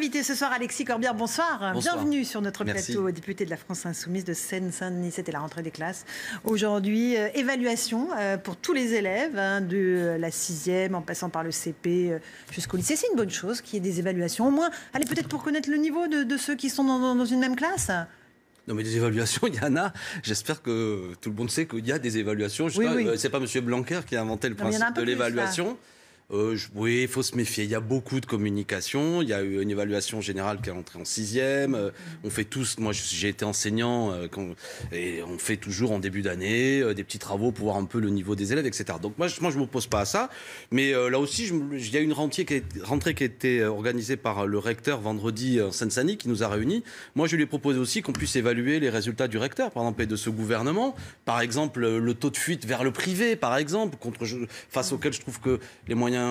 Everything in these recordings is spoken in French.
invité ce soir, Alexis Corbière, bonsoir. Bienvenue sur notre plateau, député de la France Insoumise de Seine-Saint-Denis. C'était la rentrée des classes. Aujourd'hui, évaluation pour tous les élèves, de la 6e en passant par le CP jusqu'au lycée. C'est une bonne chose qu'il y ait des évaluations. Au moins, allez, peut-être pour connaître le niveau de ceux qui sont dans une même classe. Non mais des évaluations, il y en a. J'espère que tout le monde sait qu'il y a des évaluations. C'est pas M. Blanquer qui a inventé le principe de l'évaluation. Oui, il faut se méfier. Il y a beaucoup de communication. Il y a eu une évaluation générale qui est entrée en 6e. On fait tous, moi j'ai été enseignant, et on fait toujours en début d'année des petits travaux pour voir un peu le niveau des élèves, etc. Donc moi je ne m'oppose pas à ça. Mais là aussi, il y a une rentrée qui a été organisée par le recteur vendredi en Seine-Saint-Denis qui nous a réunis. Moi je lui ai proposé aussi qu'on puisse évaluer les résultats du recteur, par exemple, et de ce gouvernement. Par exemple, le taux de fuite vers le privé, par exemple, face auquel je trouve que les moyens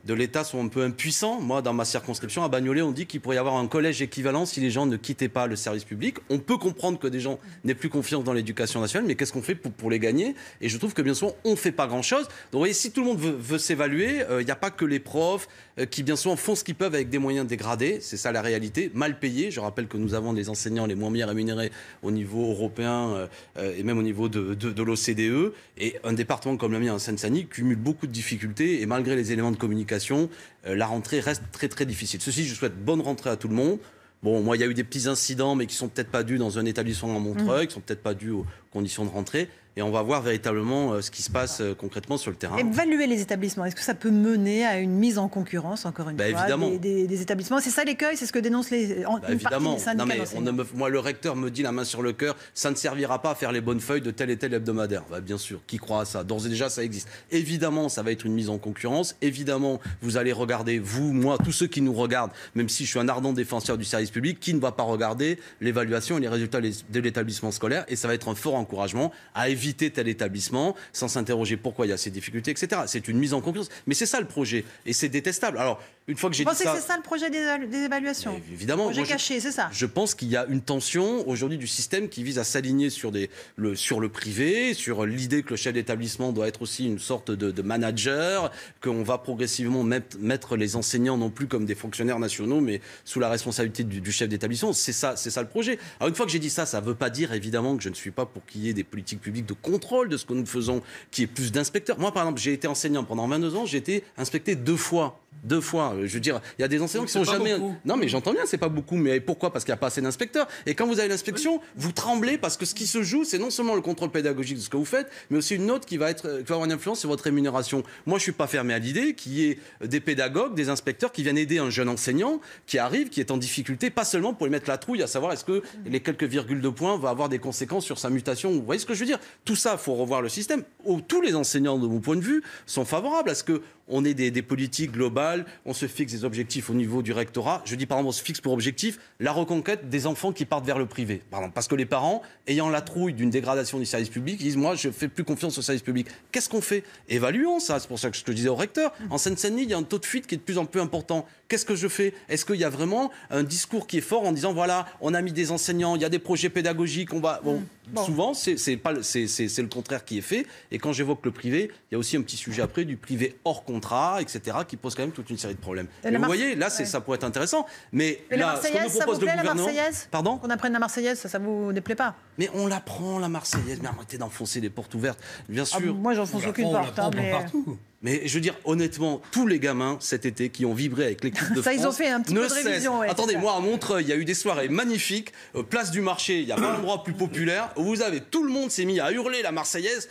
de l'État sont un peu impuissants. Moi, dans ma circonscription, à Bagnolet, on dit qu'il pourrait y avoir un collège équivalent si les gens ne quittaient pas le service public. On peut comprendre que des gens n'aient plus confiance dans l'éducation nationale, mais qu'est-ce qu'on fait pour les gagner? Et je trouve que bien souvent, on ne fait pas grand-chose. Donc, vous voyez, si tout le monde veut s'évaluer, il n'y a pas que les profs qui, bien souvent, font ce qu'ils peuvent avec des moyens dégradés. C'est ça la réalité, mal payés. Je rappelle que nous avons des enseignants les moins bien rémunérés au niveau européen et même au niveau de l'OCDE. Et un département comme le mien, en Seine-Saint-Denis, cumule beaucoup de difficultés. Et malgré les éléments de communication, la rentrée reste très très difficile. Ceci, je souhaite bonne rentrée à tout le monde. Bon, moi, il y a eu des petits incidents, mais qui sont peut-être pas dus dans un établissement à Montreuil, qui sont peut-être pas dus aux conditions de rentrée. Et on va voir véritablement ce qui se passe concrètement sur le terrain. Évaluer les établissements, est-ce que ça peut mener à une mise en concurrence, encore une fois, évidemment. Des établissements? C'est ça l'écueil, c'est ce que dénoncent une partie des syndicats d'enseignants. Moi, le recteur me dit la main sur le cœur, ça ne servira pas à faire les bonnes feuilles de tel et tel hebdomadaire. Bien sûr, qui croit à ça? D'ores et déjà, ça existe. Évidemment, ça va être une mise en concurrence. Évidemment, vous allez regarder, vous, moi, tous ceux qui nous regardent, même si je suis un ardent défenseur du service public, qui ne va pas regarder l'évaluation et les résultats de l'établissement scolaire. Et ça va être un fort encouragement à éviter tel établissement sans s'interroger pourquoi il y a ces difficultés, etc. C'est une mise en concurrence. Mais c'est ça le projet. Et c'est détestable. Alors, une fois que j'ai dit ça... Vous pensez que c'est ça le projet des évaluations? Évidemment. Le projet caché, c'est ça? Je pense qu'il y a une tension aujourd'hui du système qui vise à s'aligner sur le privé, sur l'idée que le chef d'établissement doit être aussi une sorte de manager, qu'on va progressivement mettre les enseignants non plus comme des fonctionnaires nationaux, mais sous la responsabilité du chef d'établissement. C'est ça le projet. Alors, une fois que j'ai dit ça, ça ne veut pas dire évidemment que je ne suis pas pour qu'il y ait des politiques publiques de contrôle de ce que nous faisons, qui est plus d'inspecteurs. Moi, par exemple, j'ai été enseignant pendant 22 ans, j'ai été inspecté 2 fois. 2 fois. Je veux dire, il y a des enseignants qui sont jamais... Non, mais j'entends bien, c'est pas beaucoup. Mais pourquoi? Parce qu'il n'y a pas assez d'inspecteurs. Et quand vous avez l'inspection, vous tremblez parce que ce qui se joue, c'est non seulement le contrôle pédagogique de ce que vous faites, mais aussi une note qui va avoir une influence sur votre rémunération. Moi, je suis pas fermé à l'idée qu'il y ait des pédagogues, des inspecteurs qui viennent aider un jeune enseignant qui arrive, qui est en difficulté, pas seulement pour lui mettre la trouille, à savoir est-ce que les quelques virgules de points vont avoir des conséquences sur sa mutation. Vous voyez ce que je veux dire? Tout ça, il faut revoir le système. Tous les enseignants, de mon point de vue, sont favorables à ce qu'on ait des politiques globales, on se fixe des objectifs au niveau du rectorat. Je dis par exemple, on se fixe pour objectif la reconquête des enfants qui partent vers le privé. Par exemple, parce que les parents, ayant la trouille d'une dégradation du service public, ils disent moi je fais plus confiance au service public. Qu'est-ce qu'on fait? Évaluons ça. C'est pour ça que je disais au recteur. En Seine-Saint-Denis, il y a un taux de fuite qui est de plus en plus important. Qu'est-ce que je fais? Est-ce qu'il y a vraiment un discours qui est fort en disant voilà, on a mis des enseignants, il y a des projets pédagogiques, on va... Bon. Souvent, c'est le contraire qui est fait. Et quand j'évoque le privé, il y a aussi un petit sujet après du privé hors contrat, etc., qui pose quand même toute une série de problèmes. Et vous voyez, là, ça pourrait être intéressant. Mais là, la Marseillaise, ça vous plaît, la Marseillaise? Pardon? Qu'on apprenne la Marseillaise, ça vous déplaît pas? Mais on l'apprend, la Marseillaise. Mais arrêtez d'enfoncer les portes ouvertes, bien sûr. Moi, j'enfonce aucune porte. Partout. Mais je veux dire, honnêtement, tous les gamins cet été qui ont vibré avec l'équipe de France... Ça, ils ont fait un petit peu de révision. Ouais, attendez, moi, à Montreuil, il y a eu des soirées magnifiques. Place du Marché, il n'y a pas d'endroit plus populaire. Où vous avez... Tout le monde s'est mis à hurler la Marseillaise.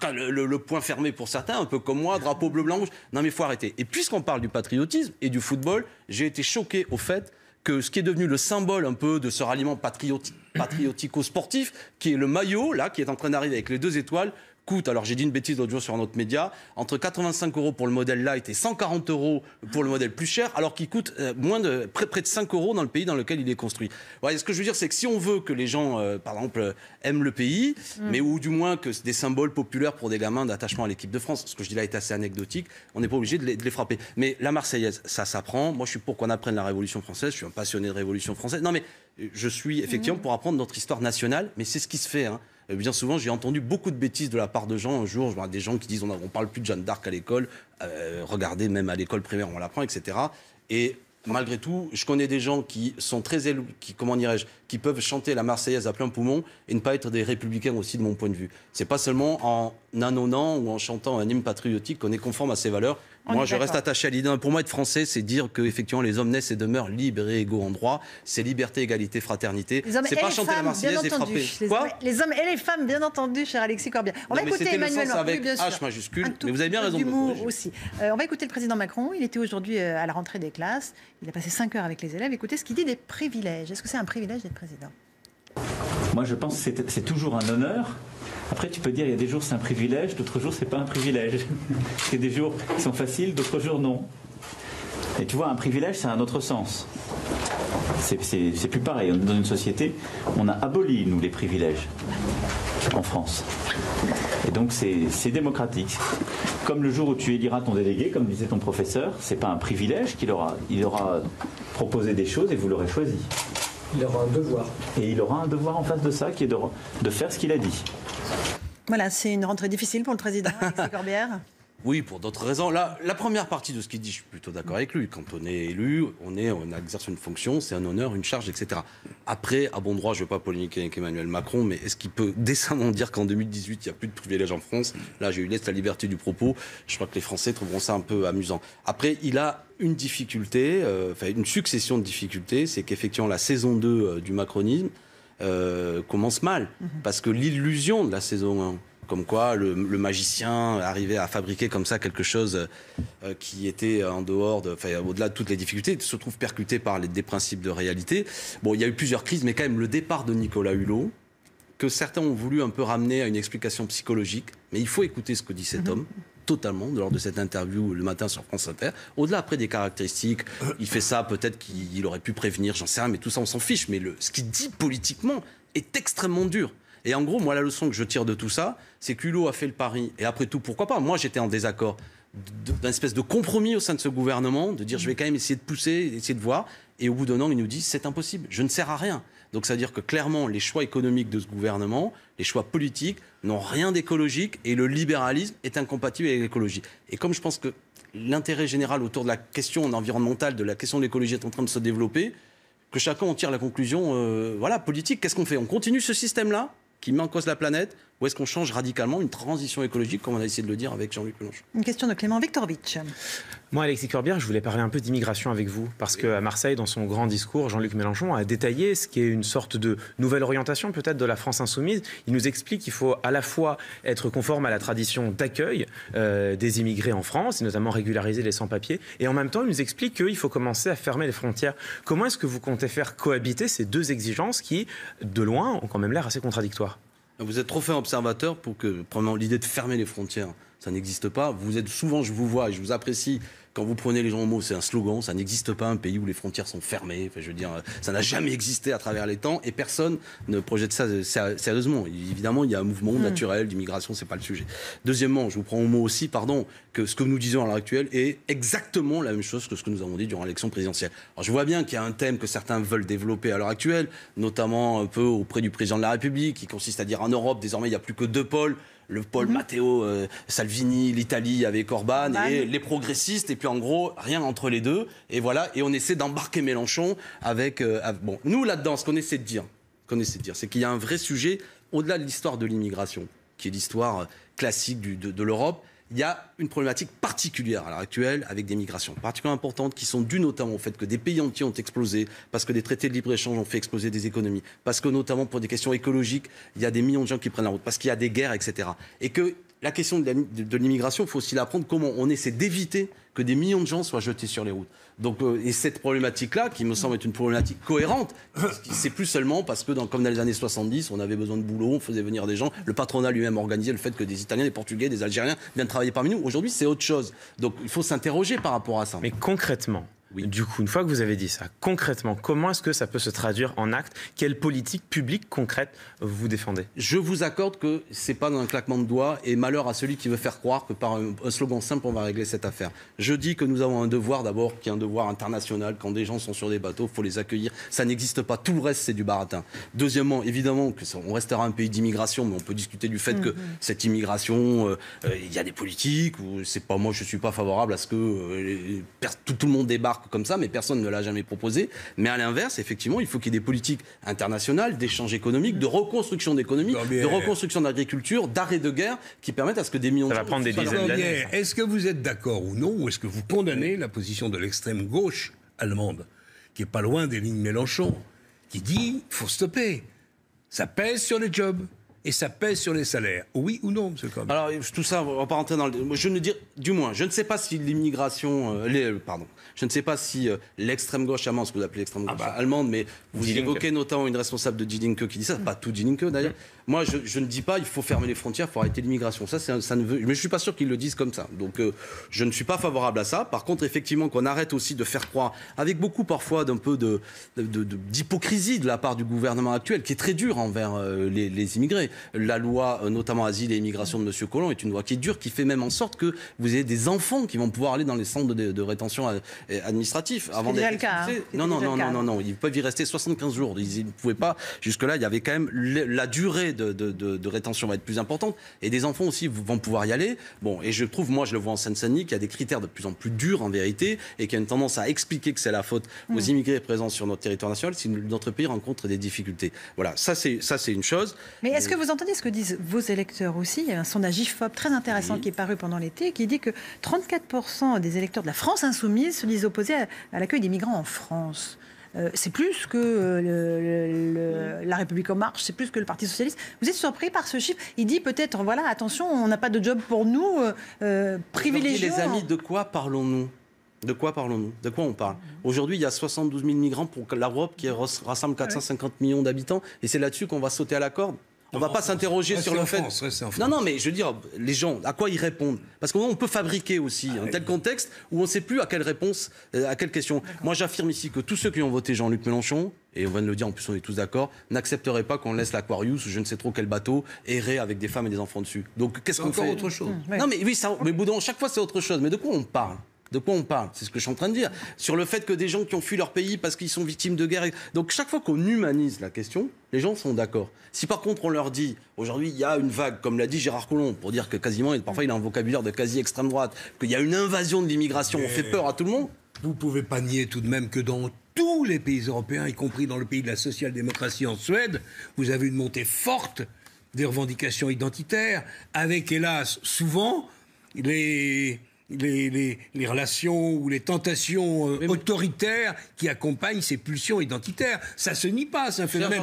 Le point fermé pour certains, un peu comme moi, drapeau bleu, blanc, rouge. Non, mais il faut arrêter. Et puisqu'on parle du patriotisme et du football, j'ai été choqué au fait que ce qui est devenu le symbole un peu de ce ralliement patriotico-sportif, qui est le maillot, là, qui est en train d'arriver avec les 2 étoiles, coûte, alors j'ai dit une bêtise l'autre jour sur un autre média, entre 85 € pour le modèle light et 140 € pour le modèle plus cher, alors qu'il coûte près de 5 € dans le pays dans lequel il est construit. Ouais, ce que je veux dire, c'est que si on veut que les gens, par exemple, aiment le pays, mais ou du moins que des symboles populaires pour des gamins d'attachement à l'équipe de France, ce que je dis là est assez anecdotique, on n'est pas obligé de les frapper. Mais la Marseillaise, ça s'apprend. Moi, je suis pour qu'on apprenne la Révolution française. Je suis un passionné de Révolution française. Non, mais je suis effectivement pour apprendre notre histoire nationale, mais c'est ce qui se fait, hein. Bien souvent, j'ai entendu beaucoup de bêtises de la part de gens. Un jour, je vois des gens qui disent on ne parle plus de Jeanne d'Arc à l'école. Regardez, même à l'école primaire, on l'apprend, etc. Et malgré tout, je connais des gens qui sont très élus, qui peuvent chanter la Marseillaise à plein poumon et ne pas être des républicains aussi, de mon point de vue. C'est pas seulement en annonnant ou en chantant un hymne patriotique qu'on est conforme à ces valeurs. Moi, je reste attaché à l'idée. Pour moi, être français, c'est dire que effectivement, les hommes naissent et demeurent libres et égaux en droit. C'est liberté, égalité, fraternité. C'est pas chanter la Marseillaise et frapper. Les hommes et les femmes, bien entendu, cher Alexis Corbière. On va écouter Emmanuel Macron, avec H majuscule. Mais vous avez bien raison de me aussi. On va écouter le président Macron. Il était aujourd'hui à la rentrée des classes. Il a passé 5 heures avec les élèves. Écoutez ce qu'il dit des privilèges. Est-ce que c'est un privilège d'être président ? Moi, je pense que c'est toujours un honneur. Après, tu peux dire, il y a des jours c'est un privilège, d'autres jours c'est pas un privilège. Il y a des jours qui sont faciles, d'autres jours non. Et tu vois, un privilège, c'est un autre sens. C'est plus pareil. Dans une société, on a aboli, nous, les privilèges en France. Et donc, c'est démocratique. Comme le jour où tu éliras ton délégué, comme disait ton professeur, c'est pas un privilège qu'il aura. Il aura proposé des choses et vous l'aurez choisi. Il aura un devoir. Et il aura un devoir en face de ça, qui est de faire ce qu'il a dit. Voilà, c'est une rentrée difficile pour le président, Alexis Corbière. Oui, pour d'autres raisons. La première partie de ce qu'il dit, je suis plutôt d'accord avec lui. Quand on est élu, on exerce une fonction, c'est un honneur, une charge, etc. Après, à bon droit, je ne veux pas polémiquer avec Emmanuel Macron, mais est-ce qu'il peut décemment dire qu'en 2018, il n'y a plus de privilèges en France ? Là, j'ai eu la liberté du propos. Je crois que les Français trouveront ça un peu amusant. Après, il a une difficulté, une succession de difficultés, c'est qu'effectivement, la saison 2 du macronisme commence mal. Parce que l'illusion de la saison 1, comme quoi le magicien arrivait à fabriquer comme ça quelque chose qui était en dehors, au-delà de toutes les difficultés, se trouve percuté par des principes de réalité. Bon, il y a eu plusieurs crises, mais quand même le départ de Nicolas Hulot, que certains ont voulu un peu ramener à une explication psychologique, mais il faut écouter ce que dit cet homme, totalement, lors de cette interview le matin sur France Inter. Au-delà après des caractéristiques, il fait ça, peut-être qu'il aurait pu prévenir, j'en sais rien, mais tout ça on s'en fiche, mais ce qu'il dit politiquement est extrêmement dur. Et en gros, moi, la leçon que je tire de tout ça, c'est qu'Hulot a fait le pari. Et après tout, pourquoi pas ? Moi, j'étais en désaccord d'un espèce de compromis au sein de ce gouvernement, de dire je vais quand même essayer de pousser, essayer de voir. Et au bout d'un an, il nous dit c'est impossible, je ne sers à rien. Donc ça veut dire que clairement, les choix économiques de ce gouvernement, les choix politiques, n'ont rien d'écologique et le libéralisme est incompatible avec l'écologie. Et comme je pense que l'intérêt général autour de la question environnementale, de la question de l'écologie est en train de se développer, que chacun en tire la conclusion politique. Qu'est-ce qu'on fait ? On continue ce système-là qui met en cause la planète, ou est-ce qu'on change radicalement une transition écologique, comme on a essayé de le dire avec Jean-Luc Mélenchon ? Une question de Clément Viktorovitch. Moi, Alexis Corbière, je voulais parler un peu d'immigration avec vous, parce qu'à Marseille, dans son grand discours, Jean-Luc Mélenchon a détaillé ce qui est une sorte de nouvelle orientation peut-être de la France insoumise. Il nous explique qu'il faut à la fois être conforme à la tradition d'accueil des immigrés en France, et notamment régulariser les sans-papiers, et en même temps, il nous explique qu'il faut commencer à fermer les frontières. Comment est-ce que vous comptez faire cohabiter ces deux exigences qui, de loin, ont quand même l'air assez contradictoires ? Vous êtes trop fin observateur pour que, premièrement, l'idée de fermer les frontières, ça n'existe pas. Vous êtes souvent, je vous vois et je vous apprécie, quand vous prenez les gens au mot, c'est un slogan, ça n'existe pas un pays où les frontières sont fermées. Enfin, je veux dire, ça n'a jamais existé à travers les temps et personne ne projette ça sérieusement. Évidemment, il y a un mouvement naturel d'immigration, c'est pas le sujet. Deuxièmement, je vous prends au mot aussi, que ce que nous disons à l'heure actuelle est exactement la même chose que ce que nous avons dit durant l'élection présidentielle. Alors, je vois bien qu'il y a un thème que certains veulent développer à l'heure actuelle, notamment un peu auprès du président de la République, qui consiste à dire en Europe, désormais, il n'y a plus que deux pôles. Le pôle Matteo Salvini, l'Italie avec Orban et les progressistes, et puis en gros, rien entre les deux. Et voilà, et on essaie d'embarquer Mélenchon avec... bon, nous, là-dedans, ce qu'on essaie de dire, c'est qu'il y a un vrai sujet, au-delà de l'histoire de l'immigration, qui est l'histoire classique de l'Europe. Il y a une problématique particulière à l'heure actuelle avec des migrations particulièrement importantes qui sont dues notamment au fait que des pays entiers ont explosé, parce que des traités de libre-échange ont fait exploser des économies, parce que notamment pour des questions écologiques, il y a des millions de gens qui prennent la route, parce qu'il y a des guerres, etc. Et que la question de l'immigration, il faut aussi l'apprendre comment on essaie d'éviter que des millions de gens soient jetés sur les routes. Donc, et cette problématique-là, qui me semble être une problématique cohérente, c'est plus seulement parce que, comme dans les années 70, on avait besoin de boulot, on faisait venir des gens, le patronat lui-même organisait le fait que des Italiens, des Portugais, des Algériens viennent travailler parmi nous. Aujourd'hui, c'est autre chose. Donc, il faut s'interroger par rapport à ça. Mais concrètement, du coup, une fois que vous avez dit ça, concrètement, comment est-ce que ça peut se traduire en actes ? Quelle politique publique concrète vous défendez ? Je vous accorde que c'est pas dans un claquement de doigts et malheur à celui qui veut faire croire que par un slogan simple, on va régler cette affaire. Je dis que nous avons un devoir d'abord, qui est un devoir international. Quand des gens sont sur des bateaux, il faut les accueillir. Ça n'existe pas. Tout le reste, c'est du baratin. Deuxièmement, évidemment, on restera un pays d'immigration, mais on peut discuter du fait que cette immigration, il y a des politiques, ou c'est pas moi, je suis pas favorable à ce que tout le monde débarque remarque comme ça, mais personne ne l'a jamais proposé. Mais à l'inverse, effectivement, il faut qu'il y ait des politiques internationales, d'échanges économiques, de reconstruction d'économie, de reconstruction d'agriculture, d'arrêt de guerre, qui permettent à ce que des millions de gens... Ça va prendre des dizaines d'années. Est-ce que vous êtes d'accord ou non, ou est-ce que vous condamnez la position de l'extrême gauche allemande, qui est pas loin des lignes Mélenchon, qui dit faut stopper. Ça pèse sur les jobs et ça pèse sur les salaires. Oui ou non, monsieur Corbière? Alors, tout ça, on va pas rentrer dans le... Je ne sais pas si l'immigration... je ne sais pas si l'extrême gauche allemande, ce que vous appelez l'extrême gauche allemande, mais vous évoquez notamment une responsable de Die Linke qui dit ça, pas tout Die Linke d'ailleurs. Moi, je ne dis pas il faut fermer les frontières, il faut arrêter l'immigration. Ça ne veut... Mais je ne suis pas sûr qu'ils le disent comme ça. Donc, je ne suis pas favorable à ça. Par contre, effectivement, qu'on arrête aussi de faire croire, avec beaucoup parfois d'un peu d'hypocrisie de la part du gouvernement actuel, qui est très dur envers les immigrés. La loi, notamment Asile et Immigration de M. Collomb, est une loi qui est dure, qui fait même en sorte que vous ayez des enfants qui vont pouvoir aller dans les centres de rétention administratifs. Avant d'être expulsés. Non, ils peuvent y rester 75 jours. Ils ne pouvaient pas. Jusque-là, il y avait quand même la durée de rétention va être plus importante. Et des enfants aussi vont pouvoir y aller. Bon, et je trouve, moi, je le vois en Seine-Saint-Denis, qu'il y a des critères de plus en plus durs, en vérité, et qu'il y a une tendance à expliquer que c'est la faute aux immigrés présents sur notre territoire national si notre pays rencontre des difficultés. Voilà, ça c'est une chose. Mais est-ce que vous entendez ce que disent vos électeurs aussi? Il y a un sondage IFOP très intéressant qui est paru pendant l'été qui dit que 34% des électeurs de la France insoumise se disent opposés à l'accueil des migrants en France. C'est plus que La République En Marche, c'est plus que le Parti Socialiste. Vous êtes surpris par ce chiffre? Il dit peut-être, voilà, attention, on n'a pas de job pour nous, privilégiés. Les amis, de quoi parlons-nous? De quoi parlons-nous? De quoi on parle? Aujourd'hui, il y a 72 000 migrants pour l'Europe qui rassemble 450 millions d'habitants, et c'est là-dessus qu'on va sauter à la corde? On ne va pas s'interroger sur le fait... Non, mais je veux dire, les gens, à quoi ils répondent? Parce qu'on peut fabriquer aussi un tel contexte où on ne sait plus à quelle réponse, à quelle question. Moi, j'affirme ici que tous ceux qui ont voté Jean-Luc Mélenchon, et on va le dire, en plus on est tous d'accord, n'accepteraient pas qu'on laisse l'Aquarius, je ne sais trop quel bateau, errer avec des femmes et des enfants dessus. Donc qu'est-ce qu'on fait? C'est encore autre chose. Non, mais oui, mais Boudon, chaque fois c'est autre chose. Mais de quoi on parle? De quoi on parle? C'est ce que je suis en train de dire. Sur le fait que des gens qui ont fui leur pays parce qu'ils sont victimes de guerre... Donc chaque fois qu'on humanise la question, les gens sont d'accord. Si par contre on leur dit, aujourd'hui il y a une vague, comme l'a dit Gérard Collomb, pour dire que quasiment, parfois il a un vocabulaire de quasi-extrême droite, qu'il y a une invasion de l'immigration, on fait peur à tout le monde. Vous ne pouvez pas nier tout de même que dans tous les pays européens, y compris dans le pays de la social-démocratie en Suède, vous avez une montée forte des revendications identitaires, avec hélas souvent les relations ou les tentations autoritaires qui accompagnent ces pulsions identitaires. Ça se nie pas, c'est un phénomène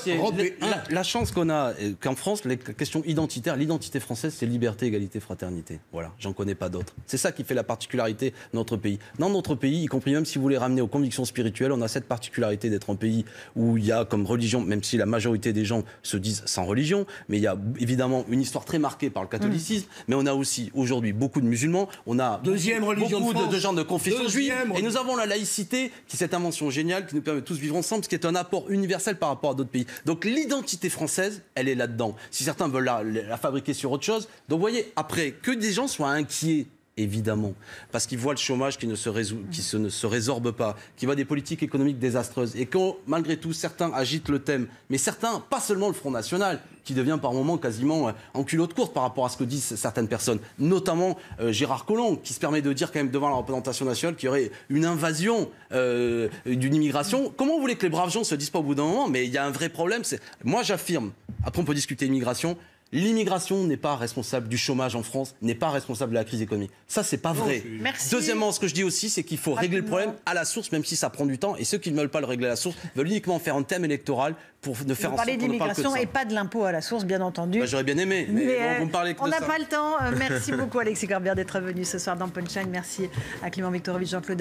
européen. La chance qu'on a, qu'en France, les questions identitaires, l'identité française, c'est liberté, égalité, fraternité. Voilà, j'en connais pas d'autres. C'est ça qui fait la particularité de notre pays. Dans notre pays, y compris même si vous les ramenez aux convictions spirituelles, on a cette particularité d'être un pays où il y a comme religion, même si la majorité des gens se disent sans religion, mais il y a évidemment une histoire très marquée par le catholicisme, mais on a aussi aujourd'hui beaucoup de musulmans. On a beaucoup de gens de confession juive, et nous avons la laïcité, qui est cette invention géniale qui nous permet de tous vivre ensemble, ce qui est un apport universel par rapport à d'autres pays. Donc l'identité française, elle est là-dedans. Si certains veulent la fabriquer sur autre chose, donc vous voyez, après, que des gens soient inquiets, évidemment, parce qu'ils voient le chômage qui ne se résorbe pas, qui voient des politiques économiques désastreuses, et quand, malgré tout, certains agitent le thème, mais certains, pas seulement le Front National, qui devient par moments quasiment en culotte courte par rapport à ce que disent certaines personnes, notamment Gérard Collomb, qui se permet de dire quand même devant la représentation nationale qu'il y aurait une invasion d'une immigration. Comment vous voulez que les braves gens se disent pas au bout d'un moment, mais il y a un vrai problème, moi j'affirme, après on peut discuter immigration, l'immigration n'est pas responsable du chômage en France, n'est pas responsable de la crise économique. Ça, c'est pas vrai. Merci. Deuxièmement, ce que je dis aussi, c'est qu'il faut régler le problème à la source, même si ça prend du temps. Et ceux qui ne veulent pas le régler à la source veulent uniquement faire un thème électoral pour ne faire en sorte qu'on ne parle que de ça. Vous parlez d'immigration et pas de l'impôt à la source, bien entendu. J'aurais bien aimé, mais vous me parlez que de ça. On n'a pas le temps. Merci beaucoup, Alexis Corbière, d'être venu ce soir dans Punchline. Merci à Clément Viktorovitch, Jean-Claude